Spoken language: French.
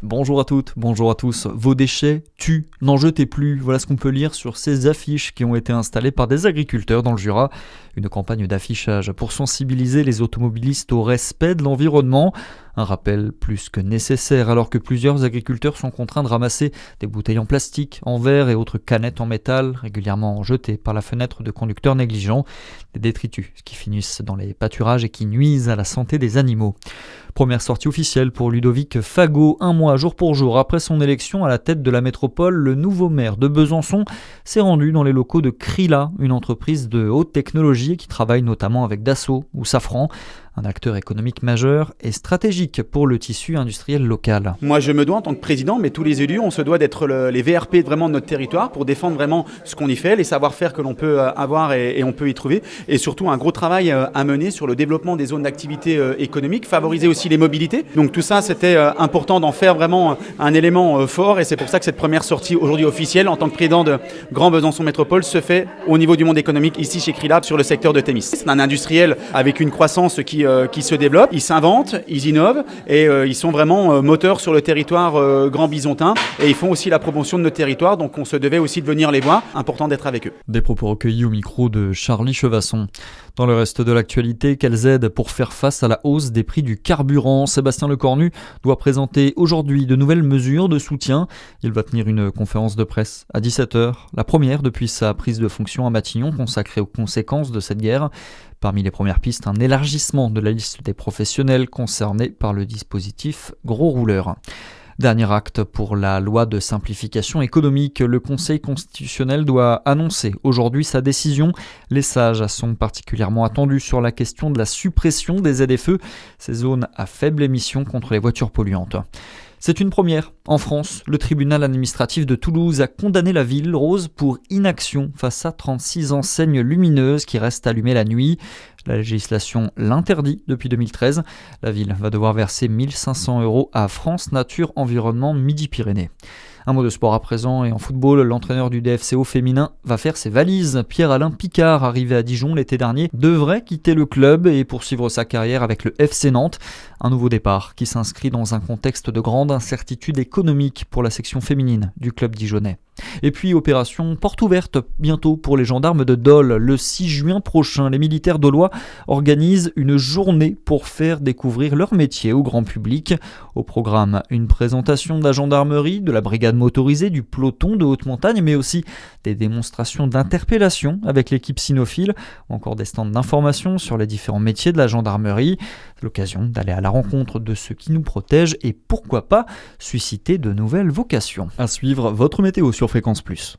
Bonjour à toutes, bonjour à tous. Vos déchets tuent, n'en jetez plus. Voilà ce qu'on peut lire sur ces affiches qui ont été installées par des agriculteurs dans le Jura. Une campagne d'affichage pour sensibiliser les automobilistes au respect de l'environnement. Un rappel plus que nécessaire alors que plusieurs agriculteurs sont contraints de ramasser des bouteilles en plastique, en verre et autres canettes en métal régulièrement jetées par la fenêtre de conducteurs négligents. Des détritus qui finissent dans les pâturages et qui nuisent à la santé des animaux. Première sortie officielle pour Ludovic Fagot. Un mois jour pour jour après son élection à la tête de la métropole, le nouveau maire de Besançon s'est rendu dans les locaux de Krila, une entreprise de haute technologie qui travaille notamment avec Dassault ou Safran. Un acteur économique majeur et stratégique pour le tissu industriel local. Moi je me dois en tant que président, mais tous les élus, on se doit d'être les VRP vraiment de notre territoire pour défendre vraiment ce qu'on y fait, les savoir-faire que l'on peut avoir et on peut y trouver. Et surtout un gros travail à mener sur le développement des zones d'activité économique, favoriser aussi les mobilités. Donc tout ça c'était important d'en faire vraiment un élément fort et c'est pour ça que cette première sortie aujourd'hui officielle en tant que président de Grand Besançon Métropole se fait au niveau du monde économique ici chez Krila sur le secteur de Thémis. C'est un industriel avec une croissance qui se développent, ils s'inventent, ils innovent et ils sont vraiment moteurs sur le territoire grand bisontin et ils font aussi la promotion de notre territoire, donc on se devait aussi de venir les voir, important d'être avec eux. Des propos recueillis au micro de Charlie Chevasson. Dans le reste de l'actualité, quelles aides pour faire face à la hausse des prix du carburant? Sébastien Lecornu doit présenter aujourd'hui de nouvelles mesures de soutien. Il va tenir une conférence de presse à 17h, la première depuis sa prise de fonction à Matignon consacrée aux conséquences de cette guerre. Parmi les premières pistes, un élargissement de la liste des professionnels concernés par le dispositif Gros Rouleurs. Dernier acte pour la loi de simplification économique. Le Conseil constitutionnel doit annoncer aujourd'hui sa décision. Les sages sont particulièrement attendus sur la question de la suppression des ZFE, ces zones à faible émission contre les voitures polluantes. C'est une première. En France, le tribunal administratif de Toulouse a condamné la ville rose pour inaction face à 36 enseignes lumineuses qui restent allumées la nuit. La législation l'interdit depuis 2013. La ville va devoir verser 1 500 € à France Nature Environnement Midi-Pyrénées. Un mot de sport à présent et en football, l'entraîneur du DFCO féminin va faire ses valises. Pierre-Alain Picard, arrivé à Dijon l'été dernier, devrait quitter le club et poursuivre sa carrière avec le FC Nantes. Un nouveau départ qui s'inscrit dans un contexte de grande incertitude économique pour la section féminine du club dijonnais. Et puis opération porte ouverte bientôt pour les gendarmes de Dole. Le 6 juin prochain, les militaires dolois organisent une journée pour faire découvrir leur métier au grand public. Au programme, une présentation de la gendarmerie, de la brigade motorisée, du peloton de haute montagne, mais aussi des démonstrations d'interpellation avec l'équipe cynophile, ou encore des stands d'information sur les différents métiers de la gendarmerie. L'occasion d'aller à la rencontre de ceux qui nous protègent et pourquoi pas susciter de nouvelles vocations. À suivre votre météo sur Fréquence Plus.